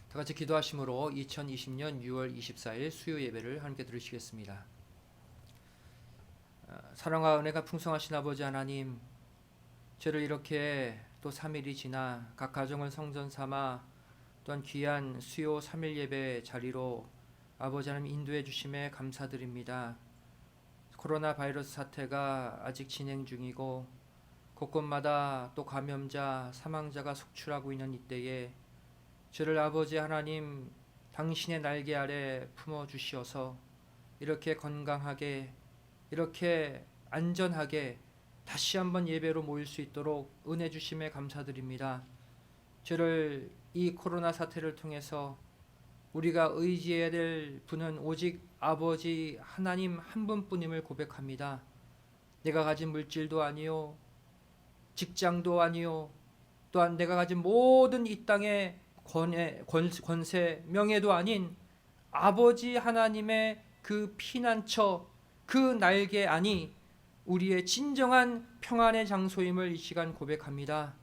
다 같이 기도하심으로 2020년 6월 24일 수요 예배를 함께 들으시겠습니다. 사랑과 은혜가 풍성하신 아버지 하나님, 저를 이렇게 또 3일이 지나 각 가정을 성전 삼아 또한 귀한 수요 3일 예배 자리로 아버지 하나님 인도해 주심에 감사드립니다. 코로나 바이러스 사태가 아직 진행 중이고 곳곳마다 또 감염자, 사망자가 속출하고 있는 이때에 저를 아버지 하나님 당신의 날개 아래 품어 주시어서 이렇게 건강하게, 이렇게 안전하게 다시 한번 예배로 모일 수 있도록 은혜 주심에 감사드립니다. 저를 이 코로나 사태를 통해서 우리가 의지해야 될 분은 오직 아버지 하나님 한 분뿐임을 고백합니다. 내가 가진 물질도 아니요, 직장도 아니요, 또한 내가 가진 모든 이 땅의 권세, 명예도 아닌 아버지 하나님의 그 피난처, 그 날개 안이 우리의 진정한 평안의 장소임을 이 시간 고백합니다.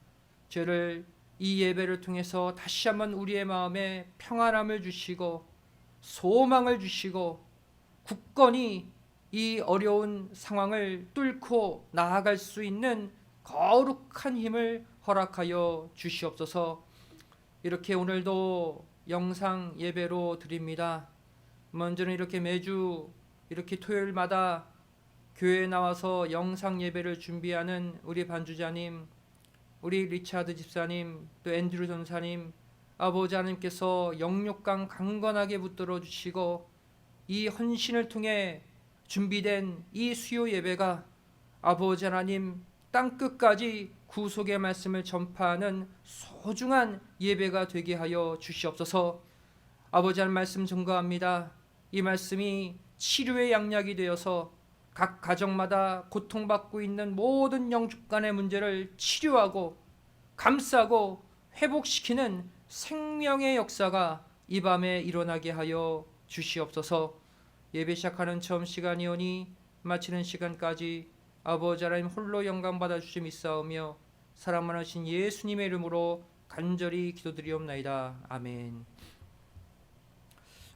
저를 이 예배를 통해서 다시 한번 우리의 마음에 평안함을 주시고 소망을 주시고 굳건히 이 어려운 상황을 뚫고 나아갈 수 있는 거룩한 힘을 허락하여 주시옵소서. 이렇게 오늘도 영상 예배로 드립니다. 먼저는 이렇게 매주 이렇게 토요일마다 교회에 나와서 영상 예배를 준비하는 우리 반주자님, 우리 리차드 집사님, 또 앤드류 전사님, 아버지 하나님께서 영육강 강건하게 붙들어 주시고 이 헌신을 통해 준비된 이 수요 예배가 아버지 하나님 땅끝까지 구속의 말씀을 전파하는 소중한 예배가 되게 하여 주시옵소서. 아버지 하나님 말씀 증거합니다. 이 말씀이 치료의 양약이 되어서 각 가정마다 고통받고 있는 모든 영적 간의 문제를 치료하고 감싸고 회복시키는 생명의 역사가 이 밤에 일어나게 하여 주시옵소서. 예배 시작하는 처음 시간이오니 마치는 시간까지 아버지 하나님 홀로 영광 받아 주시옵사오며 사랑 많으신 예수님의 이름으로 간절히 기도드리옵나이다. 아멘.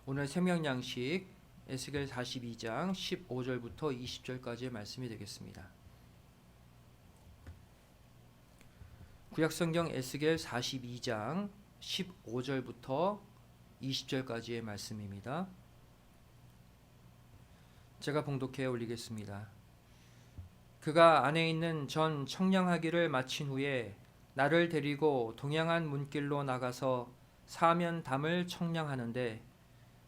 오늘 생명 양식 에스겔 42장 15절부터 20절까지의 말씀이 되겠습니다. 구약성경 에스겔 42장 15절부터 20절까지의 말씀입니다. 제가 봉독해 올리겠습니다. 그가 안에 있는 전 청량하기를 마친 후에 나를 데리고 동양한 문길로 나가서 사면담을 청량하는데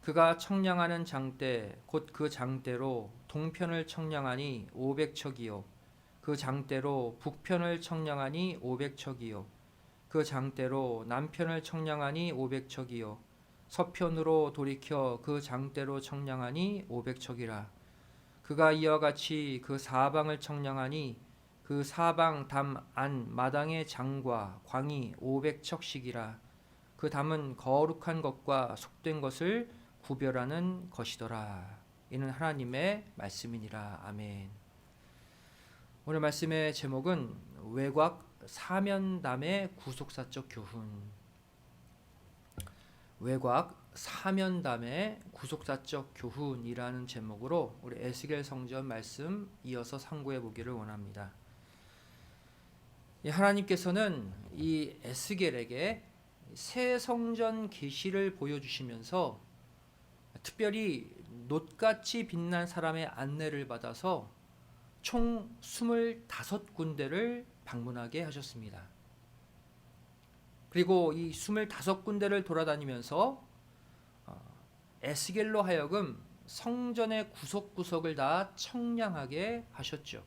그가 청량하는 장대 곧 그 장대로 동편을 청량하니 500척이요 그 장대로 북편을 청량하니 500척이요 그 장대로 남편을 청량하니 500척이요 서편으로 돌이켜 그 장대로 청량하니 500척이라. 그가 이와 같이 그 사방을 청량하니 그 사방 담 안 마당의 장과 광이 500척씩이라. 그 담은 거룩한 것과 속된 것을 구별하는 것이더라. 이는 하나님의 말씀이니라. 아멘. 오늘 말씀의 제목은 외곽 사면담의 구속사적 교훈. 외곽 사면담의 구속사적 교훈이라는 제목으로 우리 에스겔 성전 말씀 이어서 상고해 보기를 원합니다. 하나님께서는 이 에스겔에게 새 성전 계시를 보여주시면서 특별히 놋같이 빛난 사람의 안내를 받아서 총 25군데를 방문하게 하셨습니다. 그리고 이 25군데를 돌아다니면서 에스겔로 하여금 성전의 구석구석을 다 청량하게 하셨죠.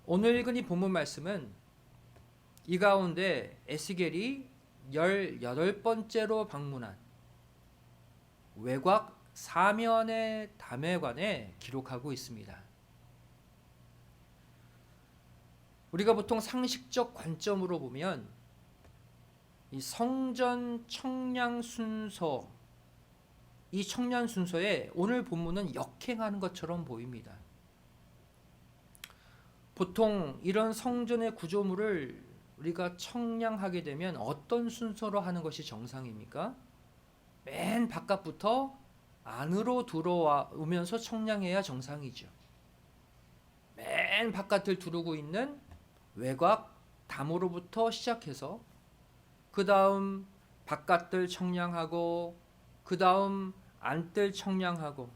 오늘 읽은 이 본문 말씀은 이 가운데 에스겔이 18번째로 방문한 외곽 사면의 담에 관해 기록하고 있습니다. 우리가 보통 상식적 관점으로 보면 이 성전 청량 순서, 이 청량 순서에 오늘 본문은 역행하는 것처럼 보입니다. 보통 이런 성전의 구조물을 우리가 청량하게 되면 어떤 순서로 하는 것이 정상입니까? 맨 바깥부터 안으로 들어오면서 청량해야 정상이죠. 맨 바깥을 두르고 있는 외곽 담으로부터 시작해서 그 다음 바깥들 청량하고 그 다음 안뜰 청량하고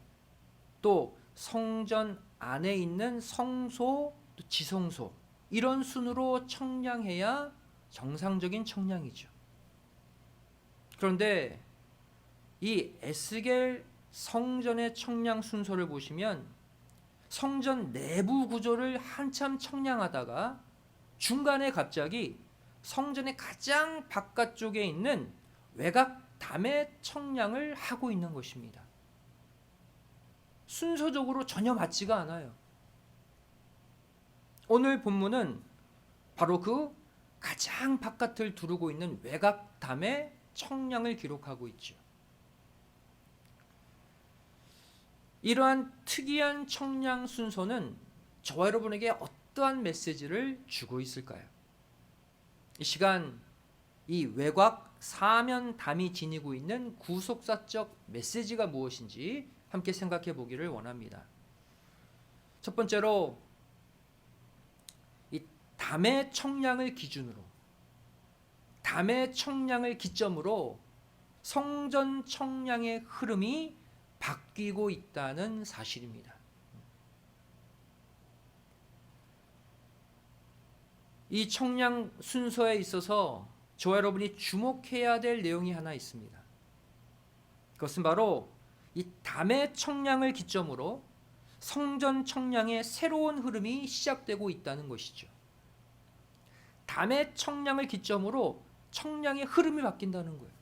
또 성전 안에 있는 성소, 또 지성소 이런 순으로 청량해야 정상적인 청량이죠. 그런데 이 에스겔 성전의 청량 순서를 보시면 성전 내부 구조를 한참 청량하다가 중간에 갑자기 성전의 가장 바깥쪽에 있는 외곽 담의 청량을 하고 있는 것입니다. 순서적으로 전혀 맞지가 않아요. 오늘 본문은 바로 그 가장 바깥을 두르고 있는 외곽 담의 청량을 기록하고 있죠. 이러한 특이한 청량 순서는 저와 여러분에게 어떠한 메시지를 주고 있을까요? 이 시간 이 외곽 사면 담이 지니고 있는 구속사적 메시지가 무엇인지 함께 생각해 보기를 원합니다. 첫 번째로 이 담의 청량을 기준으로, 담의 청량을 기점으로 성전 청량의 흐름이 바뀌고 있다는 사실입니다. 이 청량 순서에 있어서 저와 여러분이 주목해야 될 내용이 하나 있습니다. 그것은 바로 이 담의 청량을 기점으로 성전 청량의 새로운 흐름이 시작되고 있다는 것이죠. 담의 청량을 기점으로 청량의 흐름이 바뀐다는 거예요.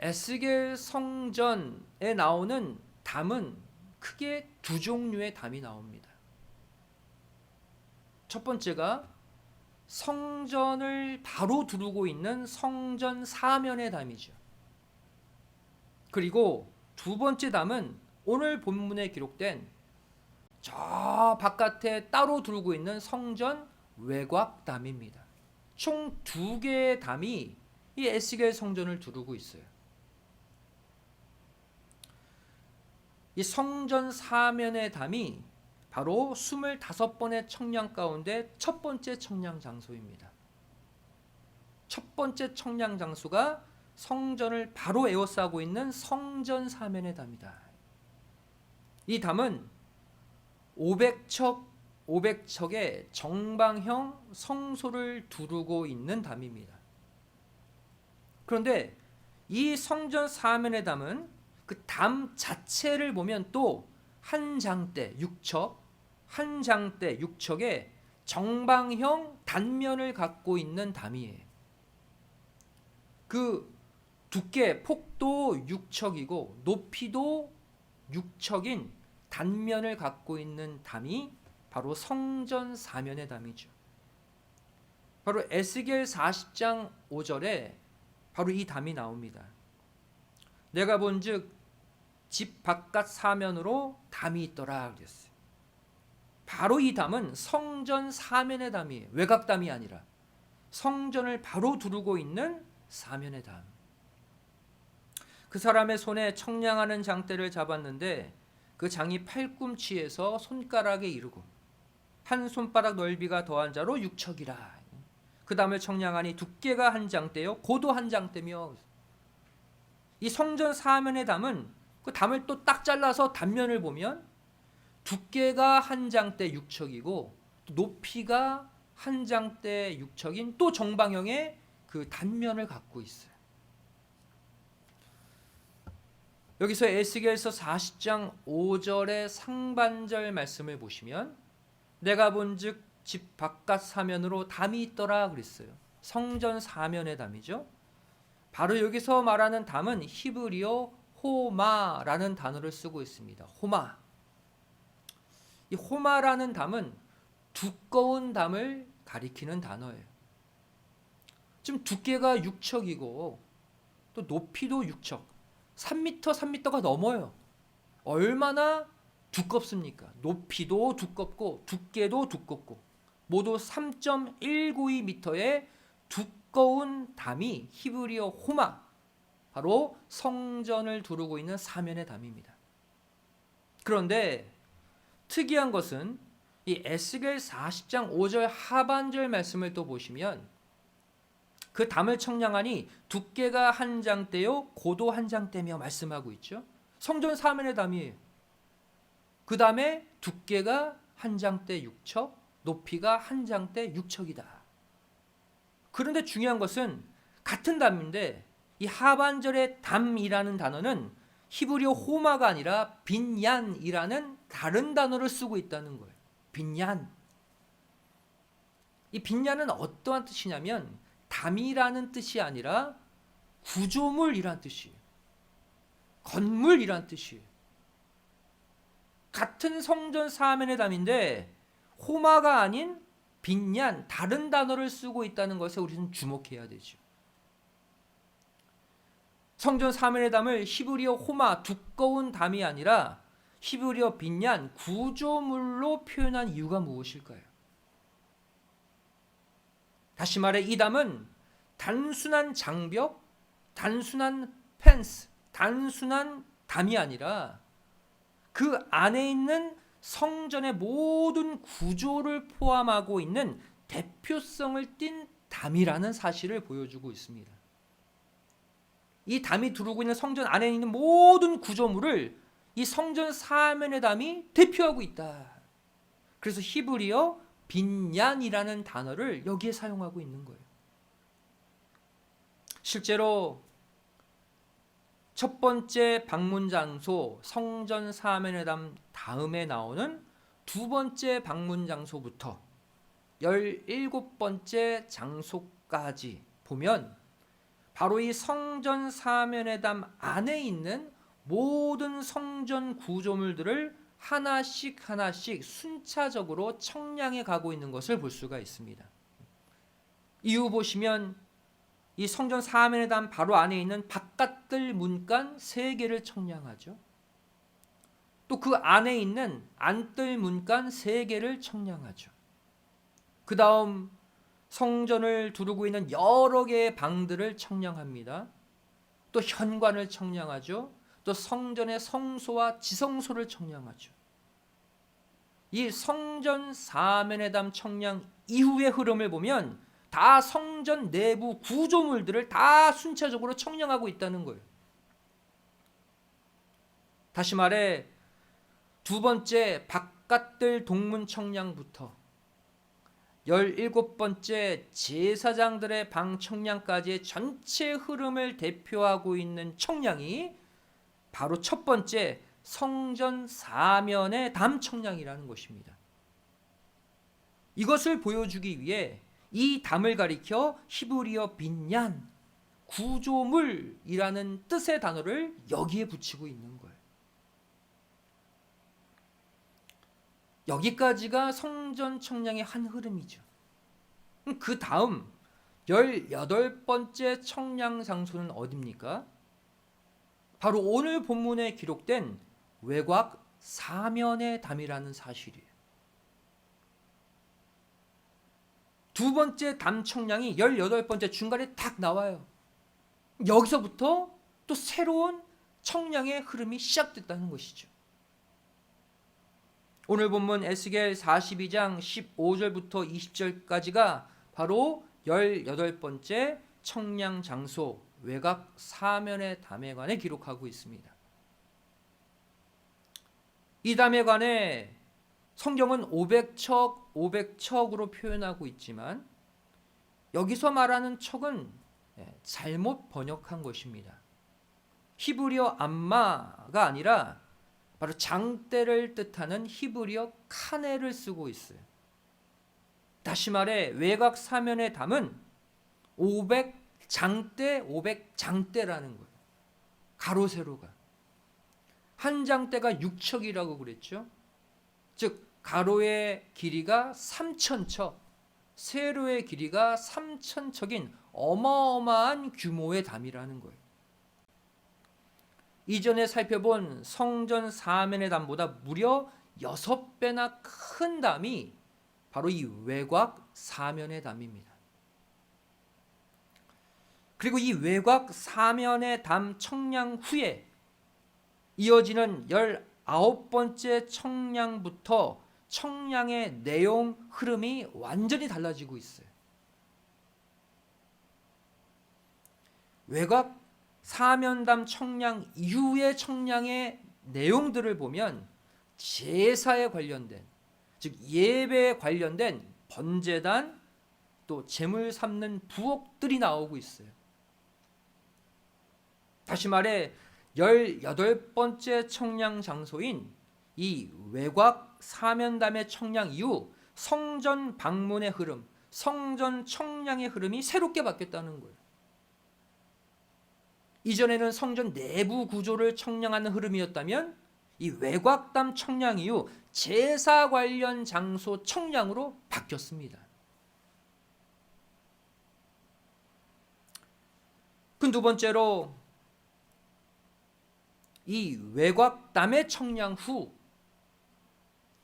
에스겔 성전에 나오는 담은 크게 두 종류의 담이 나옵니다. 첫 번째가 성전을 바로 두르고 있는 성전 사면의 담이죠. 그리고 두 번째 담은 오늘 본문에 기록된 저 바깥에 따로 두르고 있는 성전 외곽 담입니다. 총 두 개의 담이 이 에스겔 성전을 두르고 있어요. 이 성전 사면의 담이 바로 25번의 청량 가운데 첫 번째 청량 장소입니다. 첫 번째 청량 장소가 성전을 바로 에워싸고 있는 성전 사면의 담이다. 이 담은 500척의 정방형 성소를 두르고 있는 담입니다. 그런데 이 성전 사면의 담은 그 담 자체를 보면 또 한 장대 6척, 한 장대 6척의 정방형 단면을 갖고 있는 담이에요. 그 두께, 폭도 6척이고 높이도 6척인 단면을 갖고 있는 담이 바로 성전 사면의 담이죠. 바로 에스겔 40장 5절에 바로 이 담이 나옵니다. 내가 본즉 집 바깥 사면으로 담이 있더라 그랬어요. 바로 이 담은 성전 사면의 담이에요. 외곽 담이 아니라 성전을 바로 두르고 있는 사면의 담. 그 사람의 손에 청량하는 장대를 잡았는데 그 장이 팔꿈치에서 손가락에 이르고 한 손바닥 넓이가 더한 자로 6척이라. 그 담을 청량하니 두께가 한 장대요 고도 한 장대며. 이 성전 사면의 담은 그 담을 또 딱 잘라서 단면을 보면 두께가 한 장대 6척이고 높이가 한 장대 6척인 또 정방형의 그 단면을 갖고 있어요. 여기서 에스겔서 40장 5절의 상반절 말씀을 보시면 내가 본즉 집 바깥 사면으로 담이 있더라 그랬어요. 성전 사면의 담이죠. 바로 여기서 말하는 담은 히브리어 호마라는 단어를 쓰고 있습니다. 호마. 이 호마라는 담은 두꺼운 담을 가리키는 단어예요. 지금 두께가 6척이고 또 높이도 6척. 3m가 넘어요. 얼마나 두껍습니까? 높이도 두껍고 두께도 두껍고 모두 3.192m의 두꺼운 담이 히브리어 호마, 바로 성전을 두르고 있는 사면의 담입니다. 그런데 특이한 것은 이 에스겔 40장 5절 하반절 말씀을 또 보시면 그 담을 청량하니 두께가 한 장대요 고도 한 장대며 말씀하고 있죠. 성전 사면의 담이에요. 그 다음에 두께가 한 장대 6척, 높이가 한 장대 6척이다. 그런데 중요한 것은 같은 담인데 이 하반절의 담이라는 단어는 히브리어 호마가 아니라 빈얀이라는 다른 단어를 쓰고 있다는 거예요. 빈얀. 이 빈얀은 어떠한 뜻이냐면 담이라는 뜻이 아니라 구조물이란 뜻이에요. 건물이란 뜻이에요. 같은 성전 사면의 담인데 호마가 아닌 빈얀, 다른 단어를 쓰고 있다는 것에 우리는 주목해야 되죠. 성전 사면의 담을 히브리어 호마, 두꺼운 담이 아니라 히브리어 빈얀, 구조물로 표현한 이유가 무엇일까요? 다시 말해 이 담은 단순한 장벽, 단순한 펜스, 단순한 담이 아니라 그 안에 있는 성전의 모든 구조를 포함하고 있는 대표성을 띤 담이라는 사실을 보여주고 있습니다. 이 담이 두르고 있는 성전 안에 있는 모든 구조물을 이 성전 사면의 담이 대표하고 있다. 그래서 히브리어 빈얀이라는 단어를 여기에 사용하고 있는 거예요. 실제로 첫 번째 방문 장소 성전 사면의 담 다음에 나오는 두 번째 방문 장소부터 17번째 장소까지 보면 바로 이 성전 사면의 담 안에 있는 모든 성전 구조물들을 하나씩 하나씩 순차적으로 청량해 가고 있는 것을 볼 수가 있습니다. 이후 보시면 이 성전 사면의 담 바로 안에 있는 바깥들 문간 3개를 청량하죠. 또 그 안에 있는 안뜰 문간 3개를 청량하죠. 그 다음 성전을 두르고 있는 여러 개의 방들을 청량합니다. 또 현관을 청량하죠. 또 성전의 성소와 지성소를 청량하죠. 이 성전 사면의 담 청량 이후의 흐름을 보면 다 성전 내부 구조물들을 다 순차적으로 청량하고 있다는 거예요. 다시 말해 두 번째 바깥들 동문 청량부터 17번째 제사장들의 방 청량까지의 전체 흐름을 대표하고 있는 청량이 바로 첫 번째 성전 사면의 담 청량이라는 것입니다. 이것을 보여주기 위해 이 담을 가리켜 히브리어 빈얀, 구조물이라는 뜻의 단어를 여기에 붙이고 있는 거예요. 여기까지가 성전 청량의 한 흐름이죠. 그 다음 18번째 청량 장소는 어디입니까? 바로 오늘 본문에 기록된 외곽 사면의 담이라는 사실이에요. 두 번째 담 청량이 18번째 중간에 딱 나와요. 여기서부터 또 새로운 청량의 흐름이 시작됐다는 것이죠. 오늘 본문 에스겔 42장 15절부터 20절까지가 바로 18번째 청량 장소 외곽 사면의 담에 관해 기록하고 있습니다. 이 담에 관해 성경은 500척으로 표현하고 있지만 여기서 말하는 척은 잘못 번역한 것입니다. 히브리어 암마가 아니라 바로 장대를 뜻하는 히브리어 카네를 쓰고 있어요. 다시 말해 외곽 사면의 담은 500장대 500장대라는 거예요. 가로 세로가 한 장대가 6척이라고 그랬죠. 즉 가로의 길이가 3,000척, 세로의 길이가 3,000척인 어마어마한 규모의 담이라는 거예요. 이전에 살펴본 성전 사면의 담보다 무려 6배나 큰 담이 바로 이 외곽 사면의 담입니다. 그리고 이 외곽 사면의 담 청량 후에 이어지는 19번째 청량부터 청량의 내용 흐름이 완전히 달라지고 있어요. 외곽 사면담 청량 이후의 청량의 내용들을 보면 제사에 관련된, 즉 예배에 관련된 번제단 또 제물 삼는 부엌들이 나오고 있어요. 다시 말해 18번째 청량 장소인 이 외곽 사면담의 청량 이후 성전 방문의 흐름, 성전 청량의 흐름이 새롭게 바뀌었다는 거예요. 이전에는 성전 내부 구조를 청량하는 흐름이었다면 이 외곽담 청량 이후 제사 관련 장소 청량으로 바뀌었습니다. 그 두 번째로 이 외곽담의 청량 후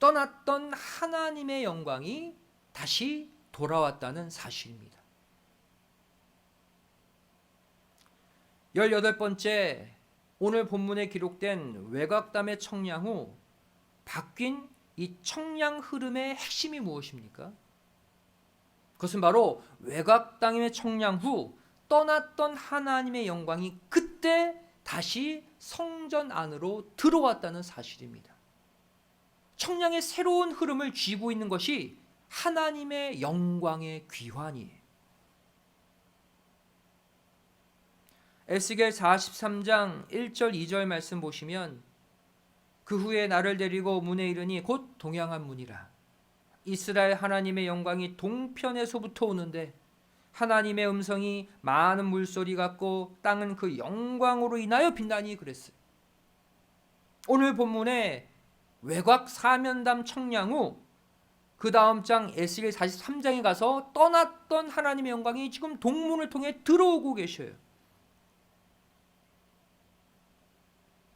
떠났던 하나님의 영광이 다시 돌아왔다는 사실입니다. 18번째 오늘 본문에 기록된 외곽담의 청량 후 바뀐 이 청량 흐름의 핵심이 무엇입니까? 그것은 바로 외곽담의 청량 후 떠났던 하나님의 영광이 그때 다시 성전 안으로 들어왔다는 사실입니다. 청량의 새로운 흐름을 쥐고 있는 것이 하나님의 영광의 귀환이에요. 에스겔 43장 1절 2절 말씀 보시면 그 후에 나를 데리고 문에 이르니 곧 동양한 문이라. 이스라엘 하나님의 영광이 동편에서부터 오는데 하나님의 음성이 많은 물소리 같고 땅은 그 영광으로 인하여 빛나니 그랬어요. 오늘 본문에 외곽 사면담 청량 후 그 다음 장 에스겔 43장에 가서 떠났던 하나님의 영광이 지금 동문을 통해 들어오고 계셔요.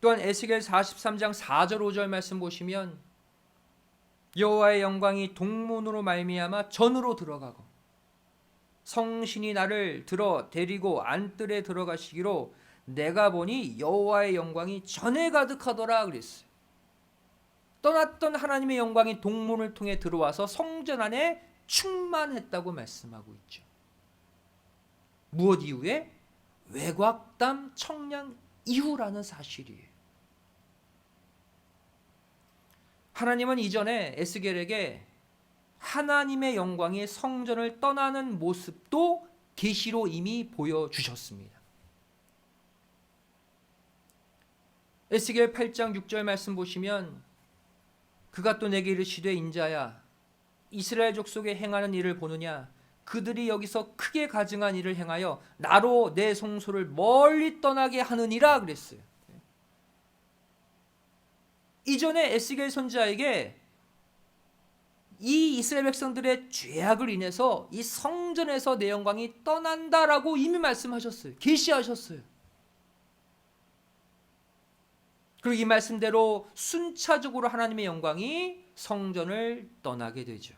또한 에스겔 43장 4절 5절 말씀 보시면 여호와의 영광이 동문으로 말미암아 전으로 들어가고 성신이 나를 들어 데리고 안뜰에 들어가시기로 내가 보니 여호와의 영광이 전에 가득하더라 그랬어요. 떠났던 하나님의 영광이 동문을 통해 들어와서 성전 안에 충만했다고 말씀하고 있죠. 무엇 이후에? 외곽담 청량 이후라는 사실이에요. 하나님은 이전에 에스겔에게 하나님의 영광이 성전을 떠나는 모습도 계시로 이미 보여주셨습니다. 에스겔 8장 6절 말씀 보시면 그가 또 내게 이르시되 인자야 이스라엘 족속에 행하는 일을 보느냐 그들이 여기서 크게 가증한 일을 행하여 나로 내 성소를 멀리 떠나게 하느니라 그랬어요. 이전에 에스겔 선지자에게 이 이스라엘 백성들의 죄악을 인해서 이 성전에서 내 영광이 떠난다라고 이미 말씀하셨어요. 계시하셨어요. 그리고 이 말씀대로 순차적으로 하나님의 영광이 성전을 떠나게 되죠.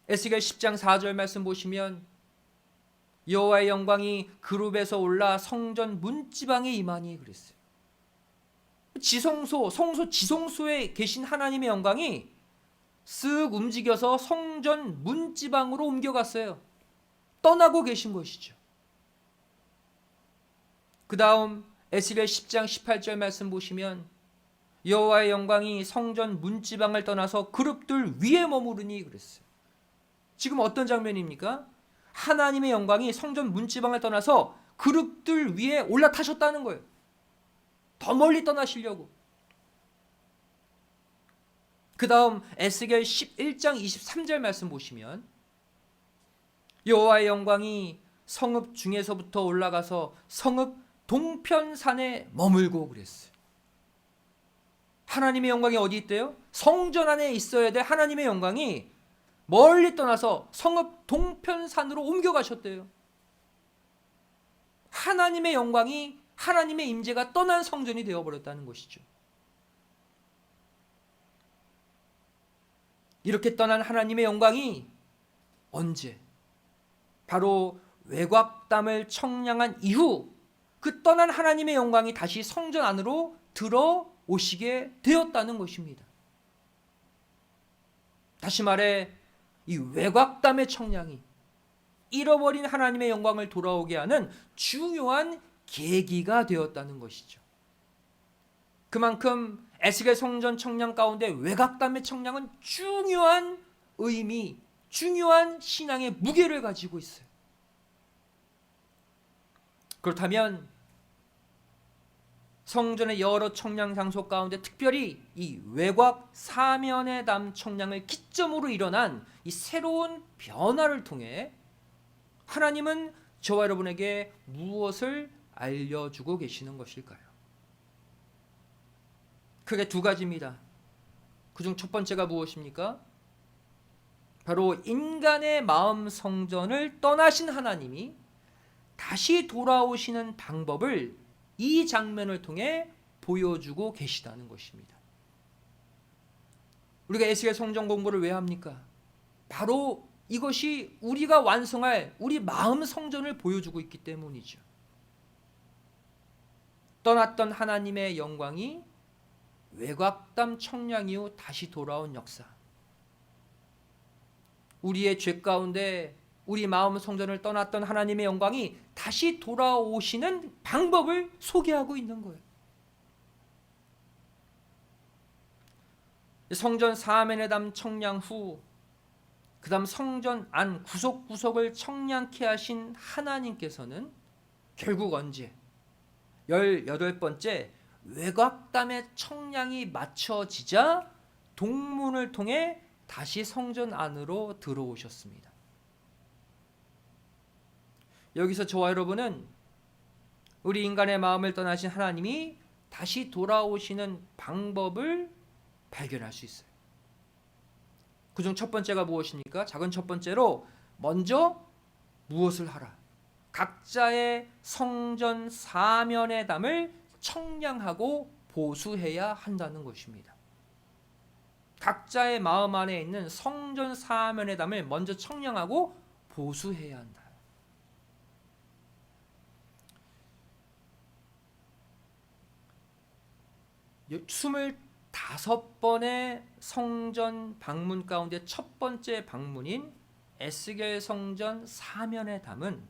에스겔 10장 4절 말씀 보시면 여호와의 영광이 그룹에서 올라 성전 문지방에 임하니 그랬어요. 성소 지성소에 계신 하나님의 영광이 쓱 움직여서 성전 문지방으로 옮겨갔어요. 떠나고 계신 것이죠. 그 다음 에스겔 10장 18절 말씀 보시면 여호와의 영광이 성전 문지방을 떠나서 그룹들 위에 머무르니 그랬어요. 지금 어떤 장면입니까? 하나님의 영광이 성전 문지방을 떠나서 그룹들 위에 올라타셨다는 거예요. 더 멀리 떠나시려고. 그 다음 에스겔 11장 23절 말씀 보시면 여호와의 영광이 성읍 중에서부터 올라가서 성읍 동편산에 머물고 그랬어요. 하나님의 영광이 어디 있대요? 성전 안에 있어야 될 하나님의 영광이 멀리 떠나서 성읍 동편산으로 옮겨가셨대요. 하나님의 영광이 하나님의 임재가 떠난 성전이 되어버렸다는 것이죠. 이렇게 떠난 하나님의 영광이 언제? 바로 외곽담을 청량한 이후 그 떠난 하나님의 영광이 다시 성전 안으로 들어오시게 되었다는 것입니다. 다시 말해 이 외곽담의 청량이 잃어버린 하나님의 영광을 돌아오게 하는 중요한 계기가 되었다는 것이죠. 그만큼 에스겔 성전 청량 가운데 외곽담의 청량은 중요한 의미, 중요한 신앙의 무게를 가지고 있어요. 그렇다면 성전의 여러 청량 장소 가운데 특별히 이 외곽 사면의 담 청량을 기점으로 일어난 이 새로운 변화를 통해 하나님은 저와 여러분에게 무엇을 알려주고 계시는 것일까요? 크게 두 가지입니다. 그중 첫 번째가 무엇입니까? 바로 인간의 마음 성전을 떠나신 하나님이 다시 돌아오시는 방법을 이 장면을 통해 보여주고 계시다는 것입니다. 우리가 에스겔 성전 공부를 왜 합니까? 바로 이것이 우리가 완성할 우리 마음 성전을 보여주고 있기 때문이죠. 떠났던 하나님의 영광이 외곽담 청량 이후 다시 돌아온 역사. 우리의 죄 가운데 우리 마음 성전을 떠났던 하나님의 영광이 다시 돌아오시는 방법을 소개하고 있는 거예요. 성전 사면의 담 청량 후 그 다음 성전 안 구석구석을 청량케 하신 하나님께서는 결국 언제 18번째 외곽담의 청량이 맞춰지자 동문을 통해 다시 성전 안으로 들어오셨습니다. 여기서 저와 여러분은 우리 인간의 마음을 떠나신 하나님이 다시 돌아오시는 방법을 발견할 수 있어요. 그중 첫 번째가 무엇입니까? 작은 첫 번째로 먼저 무엇을 하라? 각자의 성전 사면의 담을 청량하고 보수해야 한다는 것입니다. 각자의 마음 안에 있는 성전 사면의 담을 먼저 청량하고 보수해야 한다. 25번의 성전 방문 가운데 첫 번째 방문인 에스겔 성전 사면의 담은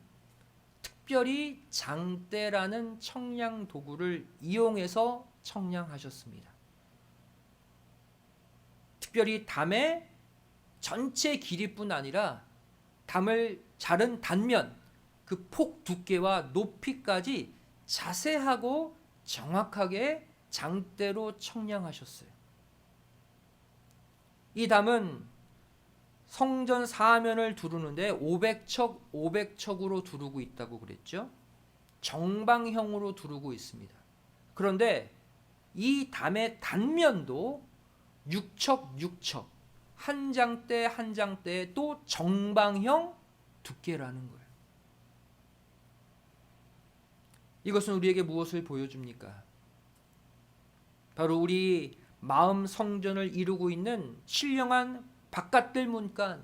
특별히 장대라는 청량 도구를 이용해서 청량하셨습니다. 특별히 담의 전체 길이뿐 아니라 담을 자른 단면, 그 폭 두께와 높이까지 자세하고 정확하게 장대로 청량하셨어요. 이 담은 성전 사면을 두르는데 500척으로 두르고 있다고 그랬죠. 정방형으로 두르고 있습니다. 그런데 이 담의 단면도 6척 한 장대 한 장대에 또 정방형 두께라는 거예요. 이것은 우리에게 무엇을 보여줍니까? 바로 우리 마음 성전을 이루고 있는 신령한 바깥들 문간,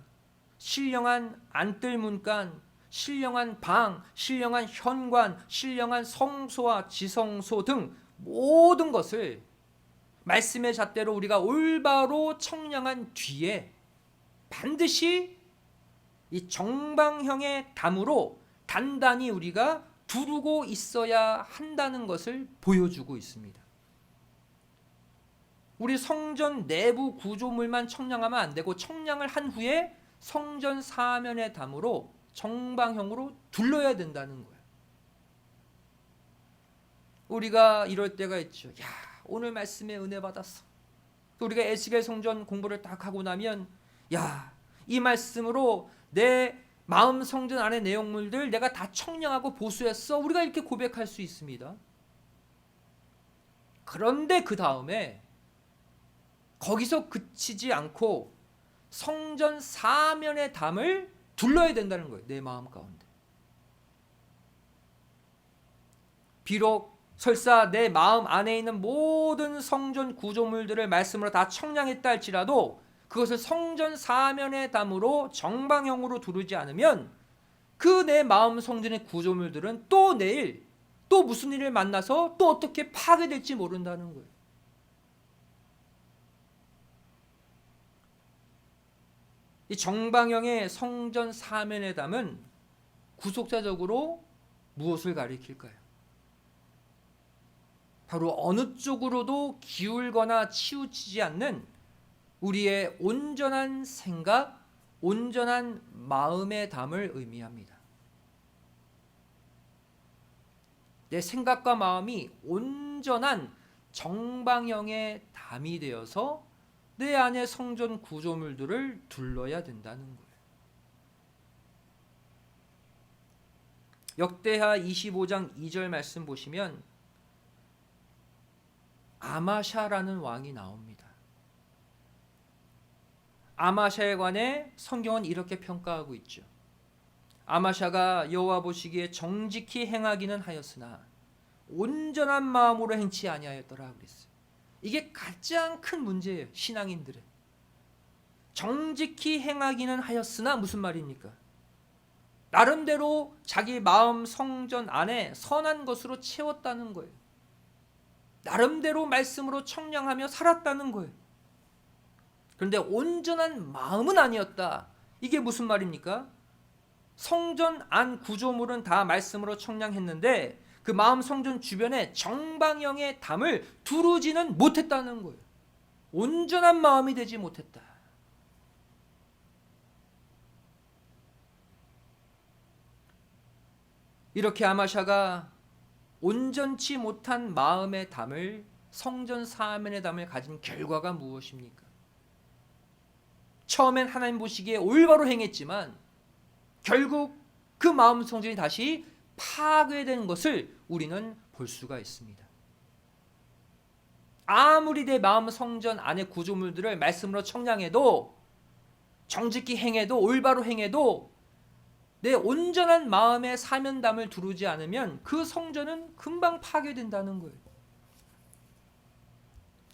신령한 안뜰 문간, 신령한 방, 신령한 현관, 신령한 성소와 지성소 등 모든 것을 말씀의 잣대로 우리가 올바로 청량한 뒤에 반드시 이 정방형의 담으로 단단히 우리가 두르고 있어야 한다는 것을 보여주고 있습니다. 우리 성전 내부 구조물만 청량하면 안 되고 청량을 한 후에 성전 사면의 담으로 정방형으로 둘러야 된다는 거예요. 우리가 이럴 때가 있죠. 야, 오늘 말씀에 은혜 받았어. 우리가 에스겔 성전 공부를 딱 하고 나면 야, 이 말씀으로 내 마음 성전 안의 내용물들 내가 다 청량하고 보수했어. 우리가 이렇게 고백할 수 있습니다. 그런데 그 다음에 거기서 그치지 않고 성전 사면의 담을 둘러야 된다는 거예요. 내 마음 가운데. 비록 설사 내 마음 안에 있는 모든 성전 구조물들을 말씀으로 다 청량했다 할지라도 그것을 성전 사면의 담으로 정방형으로 두르지 않으면 그 내 마음 성전의 구조물들은 또 내일 또 무슨 일을 만나서 또 어떻게 파괴될지 모른다는 거예요. 이 정방형의 성전 사면의 담은 구속사적으로 무엇을 가리킬까요? 바로 어느 쪽으로도 기울거나 치우치지 않는 우리의 온전한 생각, 온전한 마음의 담을 의미합니다. 내 생각과 마음이 온전한 정방형의 담이 되어서 내 안의 성전 구조물들을 둘러야 된다는 거예요. 역대하 25장 2절 말씀 보시면 아마샤라는 왕이 나옵니다. 아마샤에 관해 성경은 이렇게 평가하고 있죠. 아마샤가 여호와 보시기에 정직히 행하기는 하였으나 온전한 마음으로 행치 아니하였더라 그랬어요. 이게 가장 큰 문제예요. 신앙인들은 정직히 행하기는 하였으나 무슨 말입니까? 나름대로 자기 마음 성전 안에 선한 것으로 채웠다는 거예요. 나름대로 말씀으로 청량하며 살았다는 거예요. 그런데 온전한 마음은 아니었다. 이게 무슨 말입니까? 성전 안 구조물은 다 말씀으로 청량했는데 그 마음 성전 주변에 정방형의 담을 두르지는 못했다는 거예요. 온전한 마음이 되지 못했다. 이렇게 아마샤가 온전치 못한 마음의 담을 성전 사면의 담을 가진 결과가 무엇입니까? 처음엔 하나님 보시기에 올바로 행했지만 결국 그 마음 성전이 다시 파괴된 것을 우리는 볼 수가 있습니다. 아무리 내 마음 성전 안의 구조물들을 말씀으로 청량해도 정직히 행해도 올바로 행해도 내 온전한 마음의 사면담을 두르지 않으면 그 성전은 금방 파괴된다는 거예요.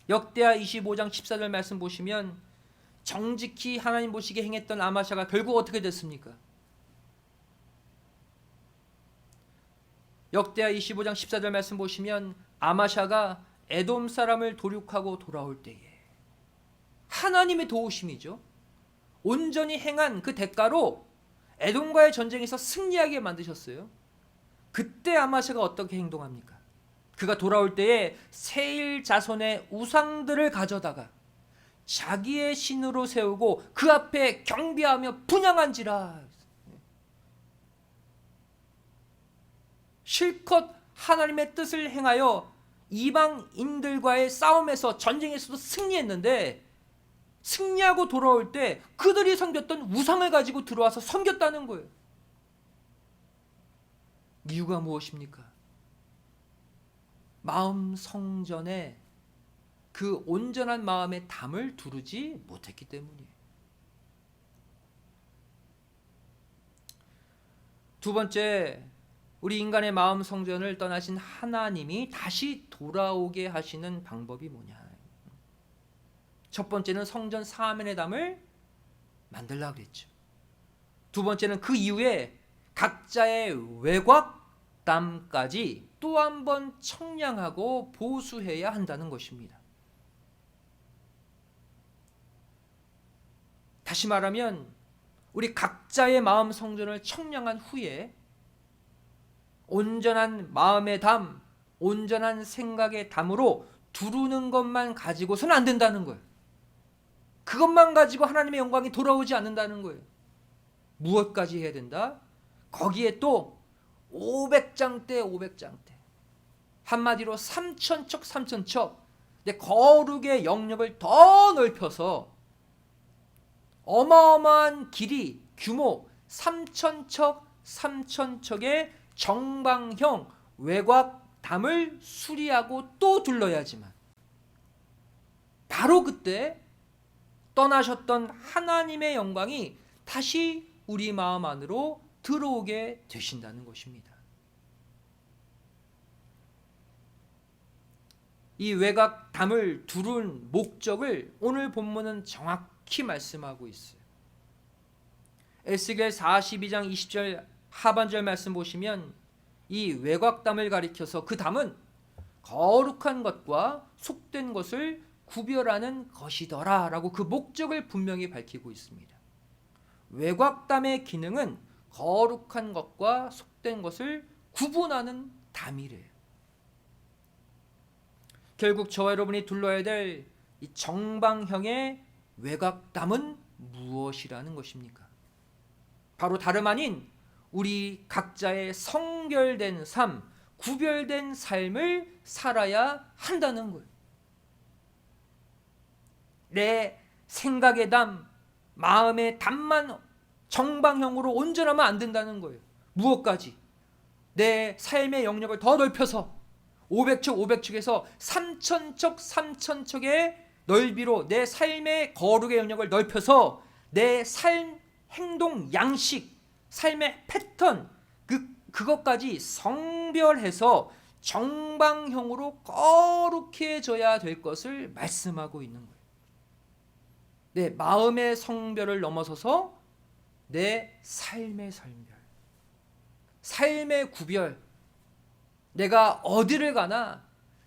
역대하 25장 14절 말씀 보시면 정직히 하나님 보시기에 행했던 아마샤가 결국 어떻게 됐습니까? 역대하 25장 14절 말씀 보시면 아마샤가 에돔 사람을 도륙하고 돌아올 때에 하나님의 도우심이죠. 온전히 행한 그 대가로 에돔과의 전쟁에서 승리하게 만드셨어요. 그때 아마샤가 어떻게 행동합니까? 그가 돌아올 때에 세일 자손의 우상들을 가져다가 자기의 신으로 세우고 그 앞에 경배하며 분향한지라. 실컷 하나님의 뜻을 행하여 이방인들과의 싸움에서 전쟁에서도 승리했는데 승리하고 돌아올 때 그들이 섬겼던 우상을 가지고 들어와서 섬겼다는 거예요. 이유가 무엇입니까? 마음 성전에 그 온전한 마음의 담을 두르지 못했기 때문이에요. 두 번째, 우리 인간의 마음 성전을 떠나신 하나님이 다시 돌아오게 하시는 방법이 뭐냐? 첫 번째는 성전 사면의 담을 만들라고 그랬죠. 두 번째는 그 이후에 각자의 외곽 담까지 또 한 번 청량하고 보수해야 한다는 것입니다. 다시 말하면 우리 각자의 마음 성전을 청량한 후에 온전한 마음의 담, 온전한 생각의 담으로 두르는 것만 가지고서는 안 된다는 거예요. 그것만 가지고 하나님의 영광이 돌아오지 않는다는 거예요. 무엇까지 해야 된다? 거기에 또 500장대 500장대, 한마디로 3000척 3000척 내 거룩의 영역을 더 넓혀서 어마어마한 길이 규모 3000척 3000척의 정방형 외곽 담을 수리하고 또 둘러야지만 바로 그때 떠나셨던 하나님의 영광이 다시 우리 마음 안으로 들어오게 되신다는 것입니다. 이 외곽 담을 두른 목적을 오늘 본문은 명확히 말씀하고 있어요. 에스겔 42장 20절 하반절 말씀 보시면 이 외곽담을 가리켜서 그 담은 거룩한 것과 속된 것을 구별하는 것이더라 라고 그 목적을 분명히 밝히고 있습니다. 외곽담의 기능은 거룩한 것과 속된 것을 구분하는 담이래요. 결국 저와 여러분이 둘러야 될 이 정방형의 외곽담은 무엇이라는 것입니까? 바로 다름 아닌 우리 각자의 성결된 삶, 구별된 삶을 살아야 한다는 거예요. 내 생각의 담, 마음의 담만 정방형으로 온전하면 안 된다는 거예요. 무엇까지? 내 삶의 영역을 더 넓혀서 500척 500척에서 3000척 3000척의 넓이로 내 삶의 거룩의 영역을 넓혀서 내 삶, 행동, 양식, 삶의 패턴 그것까지 성별해서 정방형으로 거룩해져야 될 것을 말씀하고 있는 거예요. 내 마음의 성별을 넘어서서 내 삶의 성별, 삶의 구별, 내가 어디를 가나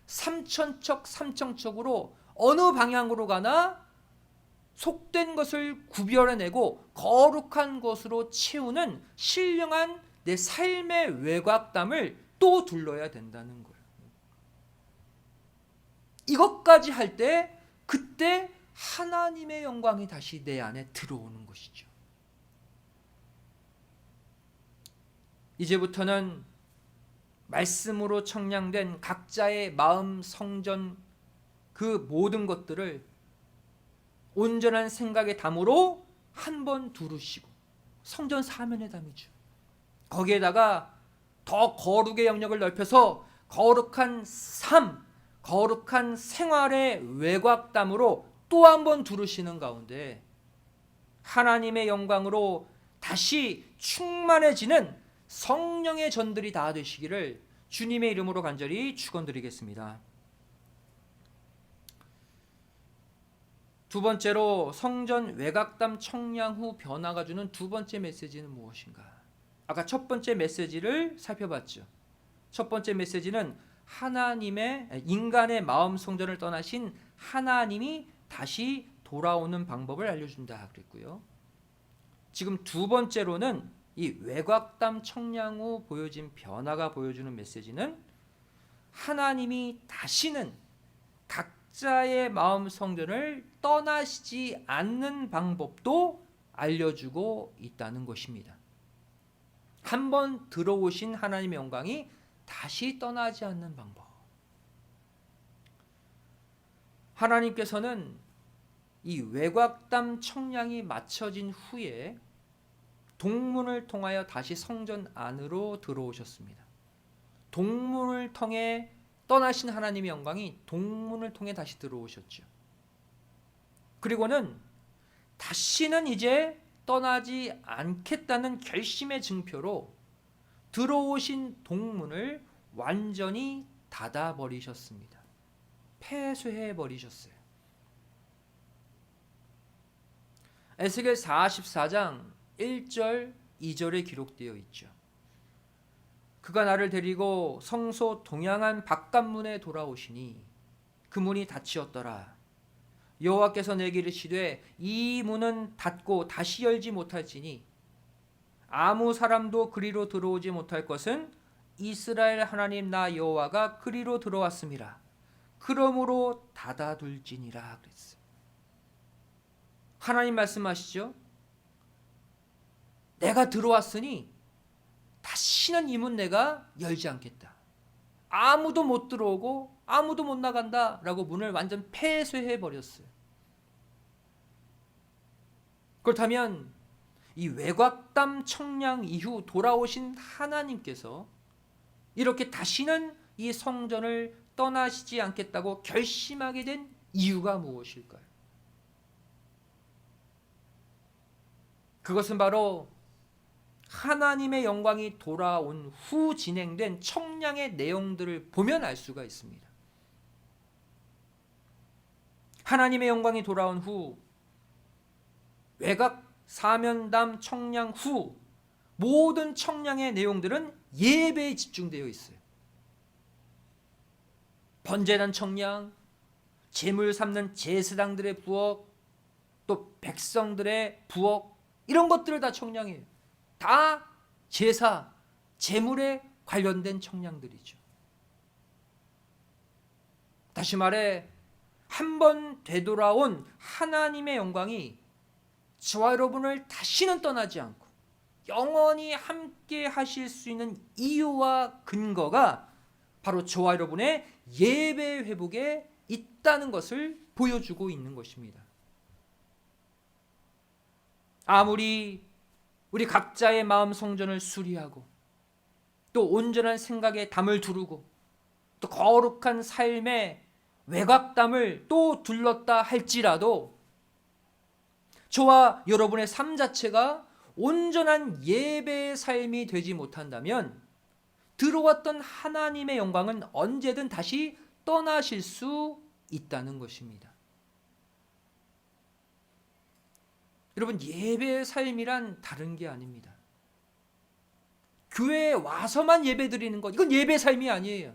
3000척 3000척으로 어느 방향으로 가나 속된 것을 구별해내고 거룩한 것으로 채우는 신령한 내 삶의 외곽담을 또 둘러야 된다는 거예요. 이것까지 할 때 그때 하나님의 영광이 다시 내 안에 들어오는 것이죠. 이제부터는 말씀으로 청량된 각자의 마음 성전 그 모든 것들을 온전한 생각의 담으로 한번 두르시고 성전 사면의 담이죠. 거기에다가 더 거룩의 영역을 넓혀서 거룩한 삶, 거룩한 생활의 외곽담으로 또 한번 두르시는 가운데 하나님의 영광으로 다시 충만해지는 성령의 전들이 다 되시기를 주님의 이름으로 간절히 축원드리겠습니다. 두 번째로 성전 외곽담 청량 후 변화가 주는 두 번째 메시지는 무엇인가? 아까 첫 번째 메시지를 살펴봤죠. 첫 번째 메시지는 인간의 마음 성전을 떠나신 하나님이 다시 돌아오는 방법을 알려준다 그랬고요. 지금 두 번째로는 이 외곽담 청량 후 보여진 변화가 보여주는 메시지는 하나님이 다시는 각자의 마음 성전을 떠나시지 않는 방법도 알려주고 있다는 것입니다. 한번 들어오신 하나님의 영광이 다시 떠나지 않는 방법. 하나님께서는 이 외곽담 청량이 마쳐진 후에 동문을 통하여 다시 성전 안으로 들어오셨습니다. 동문을 통해 떠나신 하나님의 영광이 동문을 통해 다시 들어오셨죠. 그리고는 다시는 이제 떠나지 않겠다는 결심의 증표로 들어오신 동문을 완전히 닫아버리셨습니다. 폐쇄해버리셨어요. 에스겔 44장 1절 2절에 기록되어 있죠. 그가 나를 데리고 성소 동양한 바깥문에 돌아오시니 그 문이 닫히었더라. 여호와께서 내게 이르시되 이 문은 닫고 다시 열지 못할지니 아무 사람도 그리로 들어오지 못할 것은 이스라엘 하나님 나 여호와가 그리로 들어왔음이라. 그러므로 닫아둘지니라 그랬어요. 하나님 말씀하시죠. 내가 들어왔으니 다시는 이 문 내가 열지 않겠다. 아무도 못 들어오고 아무도 못 나간다 라고 문을 완전 폐쇄해 버렸어요. 그렇다면 이 외곽담 청량 이후 돌아오신 하나님께서 이렇게 다시는 이 성전을 떠나시지 않겠다고 결심하게 된 이유가 무엇일까요? 그것은 바로 하나님의 영광이 돌아온 후 진행된 청량의 내용들을 보면 알 수가 있습니다. 하나님의 영광이 돌아온 후 외곽 사면담 청량 후 모든 청량의 내용들은 예배에 집중되어 있어요. 번제단 청량, 제물 삼는 제사장들의 부엌, 또 백성들의 부엌, 이런 것들을 다 청량해요. 다 제사, 제물에 관련된 청량들이죠. 다시 말해 한 번 되돌아온 하나님의 영광이 저와 여러분을 다시는 떠나지 않고 영원히 함께 하실 수 있는 이유와 근거가 바로 저와 여러분의 예배 회복에 있다는 것을 보여주고 있는 것입니다. 아무리 우리 각자의 마음 성전을 수리하고 또 온전한 생각에 담을 두르고 또 거룩한 삶의 외곽담을 또 둘렀다 할지라도 저와 여러분의 삶 자체가 온전한 예배의 삶이 되지 못한다면 들어왔던 하나님의 영광은 언제든 다시 떠나실 수 있다는 것입니다. 여러분, 예배의 삶이란 다른 게 아닙니다. 교회에 와서만 예배 드리는 것, 이건 예배의 삶이 아니에요.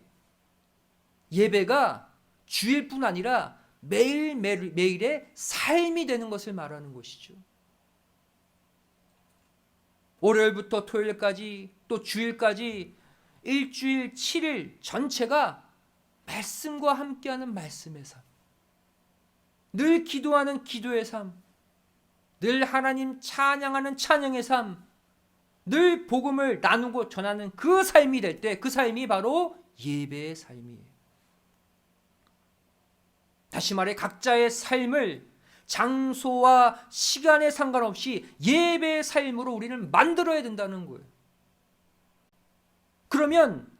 예배가 주일뿐 아니라 매일매일의 삶이 되는 것을 말하는 것이죠. 월요일부터 토요일까지 또 주일까지 일주일 7일 전체가 말씀과 함께하는 말씀의 삶, 늘 기도하는 기도의 삶, 늘 하나님 찬양하는 찬양의 삶, 늘 복음을 나누고 전하는 그 삶이 될 때 그 삶이 바로 예배의 삶이에요. 다시 말해 각자의 삶을 장소와 시간에 상관없이 예배의 삶으로 우리는 만들어야 된다는 거예요. 그러면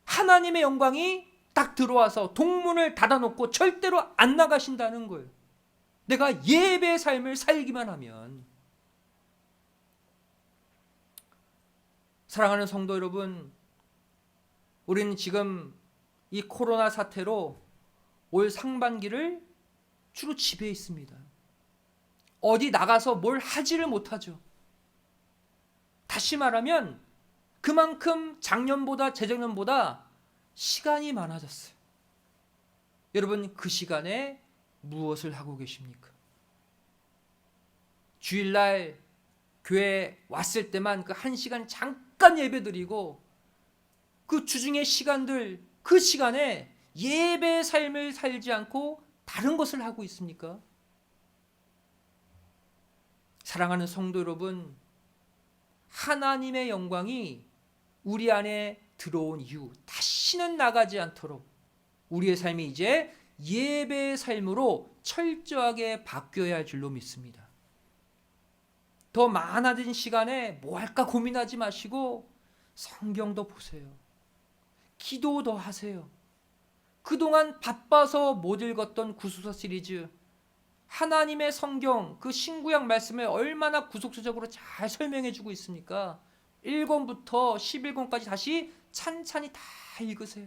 하나님의 영광이 딱 들어와서 동문을 닫아놓고 절대로 안 나가신다는 거예요. 내가 예배의 삶을 살기만 하면. 사랑하는 성도 여러분, 우리는 지금 이 코로나 사태로 올 상반기를 주로 집에 있습니다. 어디 나가서 뭘 하지를 못하죠. 다시 말하면 그만큼 작년보다 재작년보다 시간이 많아졌어요. 여러분, 그 시간에 무엇을 하고 계십니까? 주일날 교회 왔을 때만 그 1시간 잠깐 예배드리고 그 주중의 시간들, 그 시간에 예배의 삶을 살지 않고 다른 것을 하고 있습니까? 사랑하는 성도 여러분, 하나님의 영광이 우리 안에 들어온 이후 다시는 나가지 않도록 우리의 삶이 이제 예배의 삶으로 철저하게 바뀌어야 할 줄로 믿습니다. 더 많아진 시간에 뭐 할까 고민하지 마시고 성경도 보세요. 기도 더 하세요. 그동안 바빠서 못 읽었던 구속사 시리즈, 하나님의 성경 그 신구약 말씀을 얼마나 구속사적으로 잘 설명해 주고 있습니까? 1권부터 11권까지 다시 찬찬히 다 읽으세요.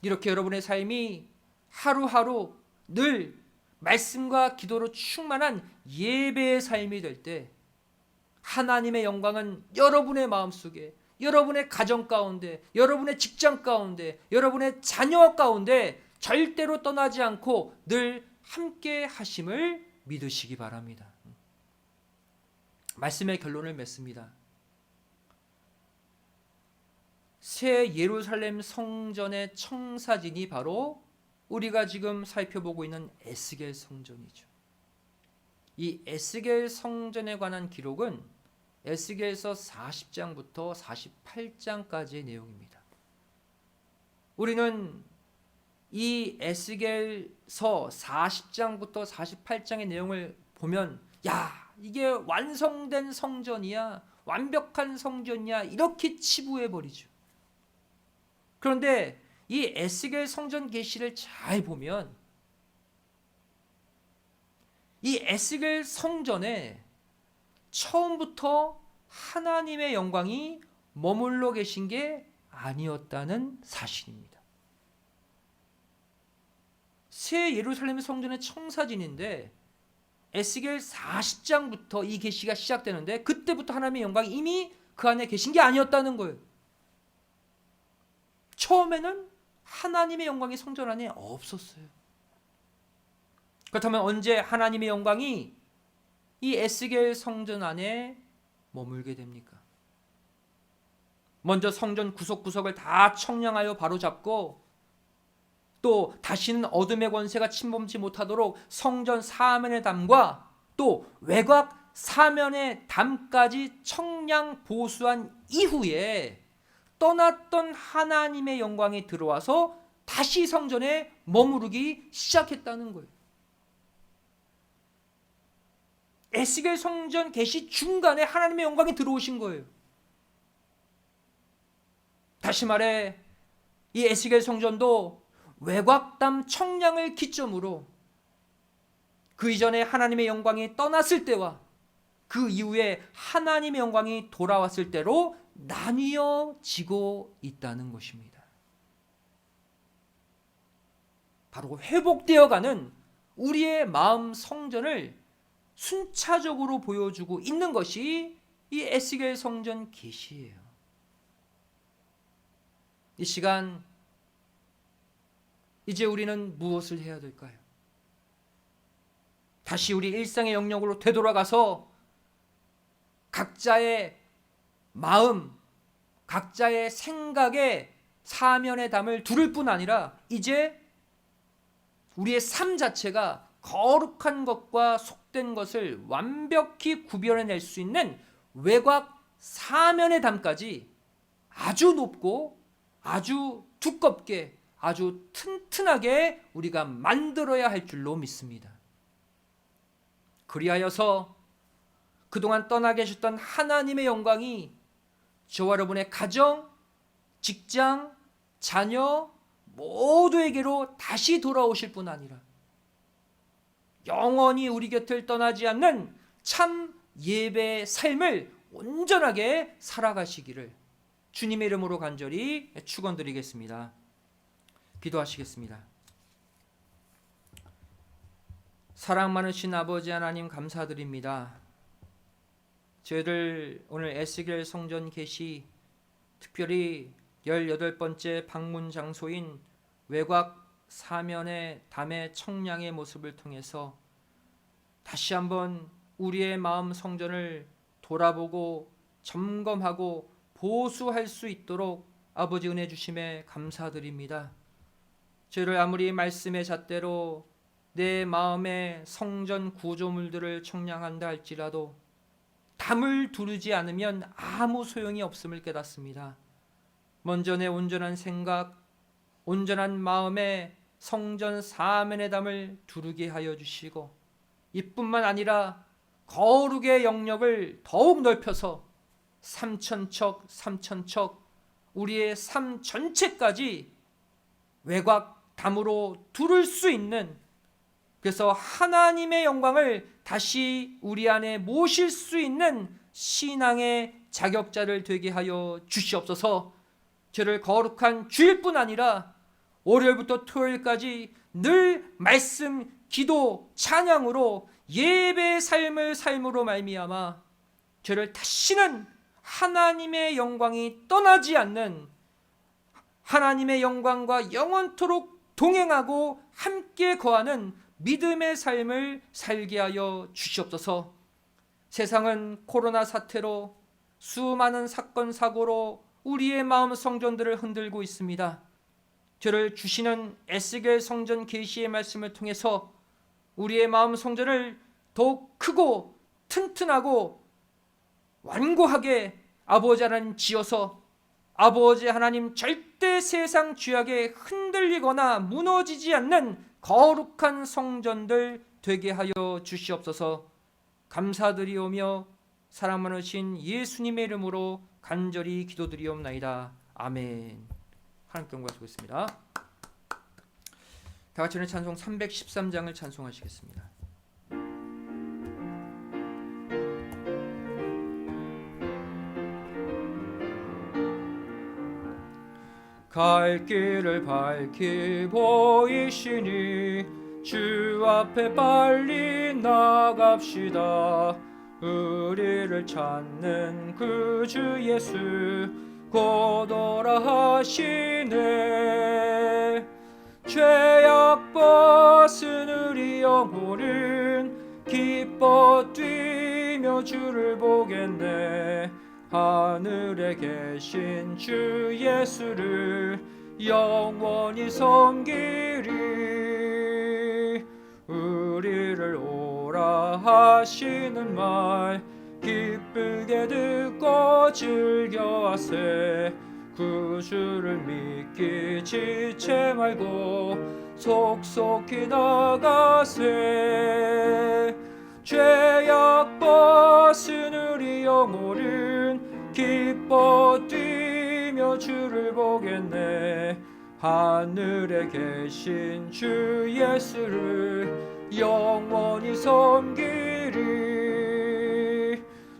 이렇게 여러분의 삶이 하루하루 늘 말씀과 기도로 충만한 예배의 삶이 될 때 하나님의 영광은 여러분의 마음속에, 여러분의 가정 가운데, 여러분의 직장 가운데, 여러분의 자녀 가운데 절대로 떠나지 않고 늘 함께 하심을 믿으시기 바랍니다. 말씀의 결론을 맺습니다. 새 예루살렘 성전의 청사진이 바로 우리가 지금 살펴보고 있는 에스겔 성전이죠. 이 에스겔 성전에 관한 기록은 에스겔서 40장부터 48장까지의 내용입니다. 우리는 이 에스겔서 40장부터 48장의 내용을 보면 이게 완성된 성전이야, 완벽한 성전이야, 이렇게 치부해버리죠. 그런데 이 에스겔 성전 계시를 잘 보면 이 에스겔 성전에 처음부터 하나님의 영광이 머물러 계신 게 아니었다는 사실입니다. 새 예루살렘 성전의 청사진인데 에스겔 40장부터 이 계시가 시작되는데 그때부터 하나님의 영광이 이미 그 안에 계신 게 아니었다는 거예요. 처음에는 하나님의 영광이 성전 안에 없었어요. 그렇다면 언제 하나님의 영광이 이 에스겔 성전 안에 머물게 됩니까? 먼저 성전 구석구석을 다 청량하여 바로잡고 또 다시는 어둠의 권세가 침범치 못하도록 성전 사면의 담과 또 외곽 사면의 담까지 청량 보수한 이후에 떠났던 하나님의 영광이 들어와서 다시 성전에 머무르기 시작했다는 거예요. 에스겔 성전 계시 중간에 하나님의 영광이 들어오신 거예요. 다시 말해 이 에스겔 성전도 외곽담 청량을 기점으로 그 이전에 하나님의 영광이 떠났을 때와 그 이후에 하나님의 영광이 돌아왔을 때로 나뉘어지고 있다는 것입니다. 바로 회복되어가는 우리의 마음 성전을 순차적으로 보여주고 있는 것이 이 에스겔 성전 계시예요. 이 시간 이제 우리는 무엇을 해야 될까요? 다시 우리 일상의 영역으로 되돌아가서 각자의 마음, 각자의 생각에 사면의 담을 두를 뿐 아니라 이제 우리의 삶 자체가 거룩한 것과 속된 것을 완벽히 구별해낼 수 있는 외곽 사면의 담까지 아주 높고 아주 두껍게 아주 튼튼하게 우리가 만들어야 할 줄로 믿습니다. 그리하여서 그동안 떠나 계셨던 하나님의 영광이 저와 여러분의 가정, 직장, 자녀 모두에게로 다시 돌아오실 뿐 아니라 영원히 우리 곁을 떠나지 않는 참 예배의 삶을 온전하게 살아가시기를 주님의 이름으로 간절히 축원드리겠습니다. 기도하시겠습니다. 사랑 많으신 아버지 하나님 감사드립니다. 저희들 오늘 에스겔 성전 계시 특별히 18번째 방문 장소인 외곽 사면의 담의 청량의 모습을 통해서 다시 한번 우리의 마음 성전을 돌아보고 점검하고 보수할 수 있도록 아버지 은혜 주심에 감사드립니다. 저희를 아무리 말씀의 잣대로 내 마음의 성전 구조물들을 청량한다 할지라도 담을 두르지 않으면 아무 소용이 없음을 깨닫습니다. 먼저 내 온전한 생각, 온전한 마음에 성전 사면의 담을 두르게 하여 주시고 이뿐만 아니라 거룩의 영역을 더욱 넓혀서 삼천척 우리의 삶 전체까지 외곽 담으로 두를 수 있는, 그래서 하나님의 영광을 다시 우리 안에 모실 수 있는 신앙의 자격자를 되게 하여 주시옵소서. 저를 거룩한 주일뿐 아니라 월요일부터 토요일까지 늘 말씀, 기도, 찬양으로 예배의 삶을 삶으로 말미암아 저를 다시는 하나님의 영광이 떠나지 않는 하나님의 영광과 영원토록 동행하고 함께 거하는 믿음의 삶을 살게 하여 주시옵소서. 세상은 코로나 사태로 수많은 사건 사고로 우리의 마음 성전들을 흔들고 있습니다. 저를 주시는 에스겔 성전 계시의 말씀을 통해서 우리의 마음 성전을 더욱 크고 튼튼하고 완고하게 아버지 하나님 지어서 아버지 하나님 절대 세상 죄악에 흔들리거나 무너지지 않는 거룩한 성전들 되게 하여 주시옵소서. 감사드리오며 사랑 많으신 예수님의 이름으로 간절히 기도드리옵나이다. 아멘. 하나님께 영광 드리겠습니다. 다 같이 찬송 313장을 찬송하시겠습니다. 갈 길을 밝히 보이시니 주 앞에 빨리 나갑시다. 우리를 찾는 그 주 예수 곧 오라 하시네. 죄악 벗은 우리 영혼은 기뻐 뛰며 주를 보겠네. 하늘에 계신 주 예수를 영원히 섬기리. 우리를 오라 하시는 말 기쁘게 듣고 즐겨하세. 그 주를 믿기 지체 말고 속속히 나가세. 죄악 벗은 우리 영혼은 기뻐 뛰며 주를 보겠네. 하늘에 계신 주 예수를 영원히 섬기리.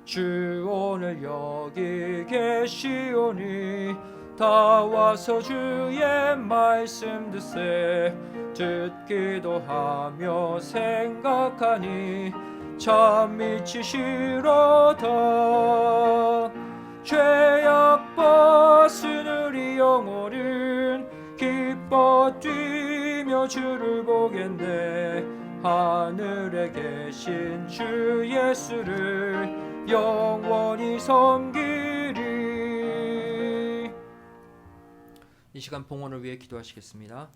주 오늘 여기 계시오니 다 와서 주의 말씀 듣세. 듣기도 하며 생각하니 참 미치시로다. 죄악 벗은 우리 영혼은 기뻐 뛰며 주를 보겠네. 하늘에 계신 주 예수를 영원히 섬기리. 이 시간 봉헌을 위해 기도하시겠습니다.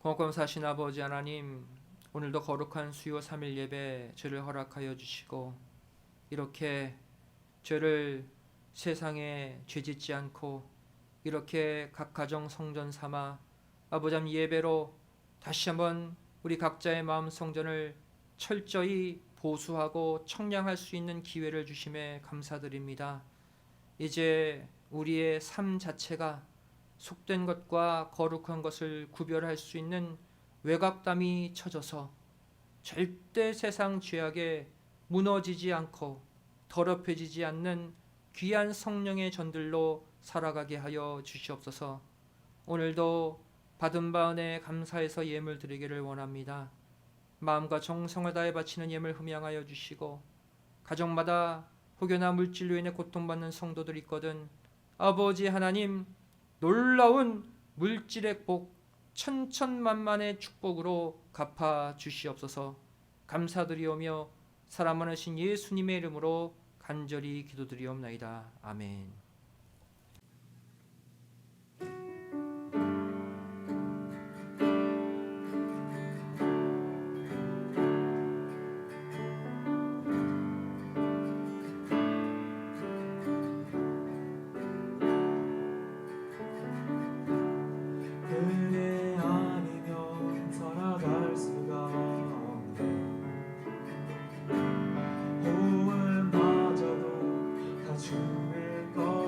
고맙사신 아버지 하나님, 오늘도 거룩한 수요 3일 예배 저를 허락하여 주시고 이렇게 저를 세상에 죄짓지 않고 이렇게 각 가정 성전 삼아 아버지 예배로 다시 한번 우리 각자의 마음 성전을 철저히 보수하고 청량할 수 있는 기회를 주심에 감사드립니다. 이제 우리의 삶 자체가 속된 것과 거룩한 것을 구별할 수 있는 외곽담이 쳐져서 절대 세상 죄악에 무너지지 않고 더럽혀지지 않는 귀한 성령의 전들로 살아가게 하여 주시옵소서. 오늘도 받은 바 은혜에 감사해서 예물 드리기를 원합니다. 마음과 정성을 다해 바치는 예물 흠양하여 주시고 가정마다 혹여나 물질로 인해 고통받는 성도들 있거든 아버지 하나님 놀라운 물질의 복 천천만만의 축복으로 갚아 주시옵소서. 감사드리오며 사랑 많으신 예수님의 이름으로 간절히 기도드리옵나이다. 아멘. 주의 것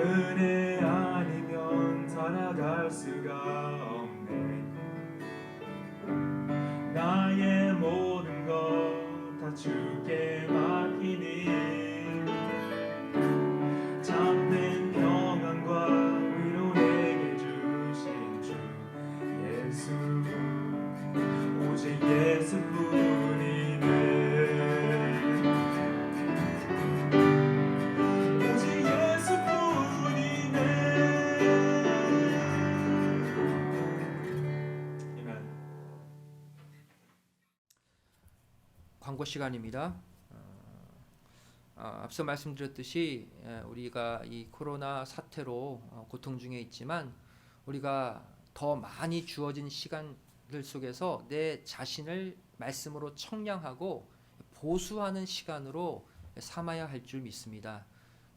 은혜 아니면 살아갈 수가 없네. 나의 모든 것 다 주께 맡기니 참된 평안과 위로 내게 주신 주 예수, 오직 예수뿐이네. 오직 예수뿐이네. 아멘. 광고 시간입니다. 앞서 말씀드렸듯이 우리가 이 코로나 사태로 고통 중에 있지만 우리가 더 많이 주어진 시간들 속에서 내 자신을 말씀으로 청량하고 보수하는 시간으로 삼아야 할 줄 믿습니다.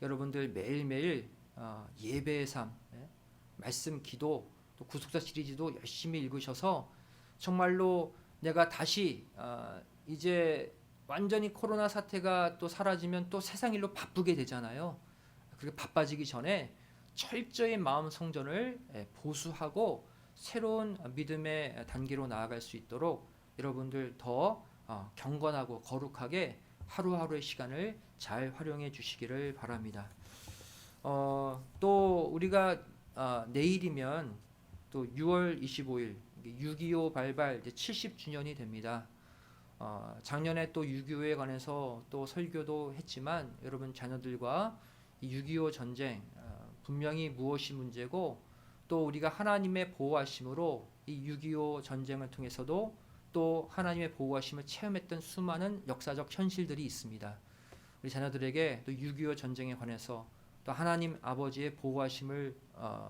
여러분들 매일매일 예배의 삶, 말씀 기도, 또 구속사 시리즈도 열심히 읽으셔서 정말로 내가 다시 이제 완전히 코로나 사태가 또 사라지면 또 세상 일로 바쁘게 되잖아요. 그렇게 바빠지기 전에 철저히 마음 성전을 보수하고 새로운 믿음의 단계로 나아갈 수 있도록 여러분들 더 경건하고 거룩하게 하루하루의 시간을 잘 활용해 주시기를 바랍니다. 또 우리가 내일이면 또 6월 25일 6.25 발발 이제 70주년이 됩니다. 작년에 또 6.25에 관해서 또 설교도 했지만 여러분 자녀들과 이 6.25 전쟁 분명히 무엇이 문제고 또 우리가 하나님의 보호하심으로 이 6.25 전쟁을 통해서도 또 하나님의 보호하심을 체험했던 수많은 역사적 현실들이 있습니다. 우리 자녀들에게 또 6.25 전쟁에 관해서 또 하나님 아버지의 보호하심을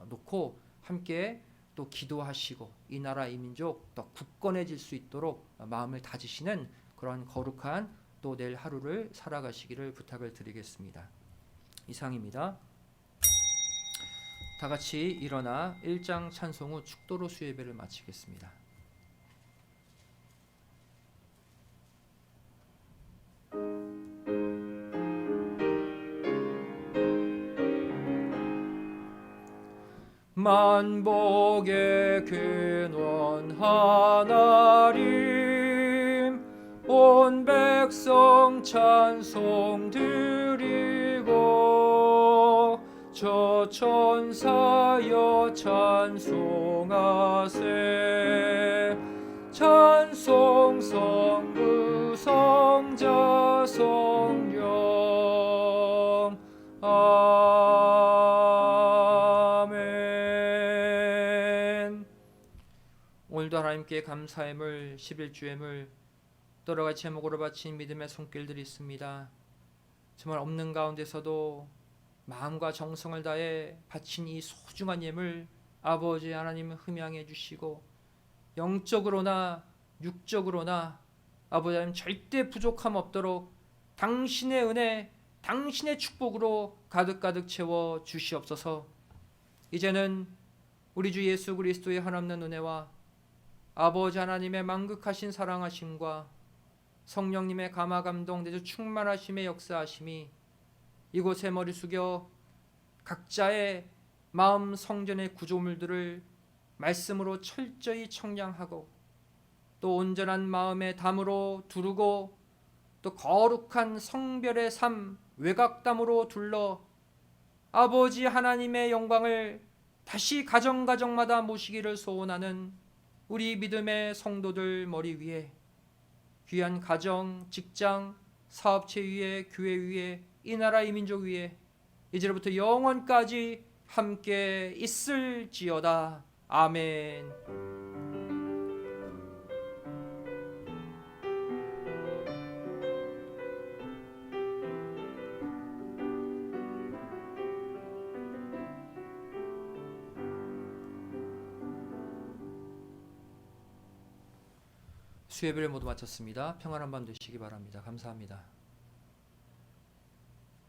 놓고 함께 또 기도하시고 이 나라 이 민족 더 굳건해질 수 있도록 마음을 다지시는 그런 거룩한 또 내일 하루를 살아가시기를 부탁을 드리겠습니다. 이상입니다. 다 같이 일어나 1장 찬송 후 축도로 수예배를 마치겠습니다. 만복의 근원 하나님 온 백성 찬송 드리고 저 천사여 찬송하세 찬송 성부 성자 성령 아멘. 오늘도 하나님께 감사함을 11주임을 또 여러 가지 제목으로 바친 믿음의 손길들이 있습니다. 정말 없는 가운데서도 마음과 정성을 다해 바친 이 소중한 예물 아버지 하나님 흠양해 주시고 영적으로나 육적으로나 아버지 하나님 절대 부족함 없도록 당신의 은혜 당신의 축복으로 가득가득 채워 주시옵소서. 이제는 우리 주 예수 그리스도의 한없는 은혜와 아버지 하나님의 만극하신 사랑하심과 성령님의 감화감동 내주 충만하심의 역사하심이 이곳에 머리 숙여 각자의 마음 성전의 구조물들을 말씀으로 철저히 청량하고 또 온전한 마음의 담으로 두르고 또 거룩한 성별의 삶 외곽담으로 둘러 아버지 하나님의 영광을 다시 가정가정마다 모시기를 소원하는 우리 믿음의 성도들 머리 위에 귀한 가정, 직장, 사업체 위에 교회 위에 이 나라 이 민족 위에 이제로부터 영원까지 함께 있을지어다. 아멘. 수예배를 모두 마쳤습니다. 평안한 밤 되시기 바랍니다. 감사합니다.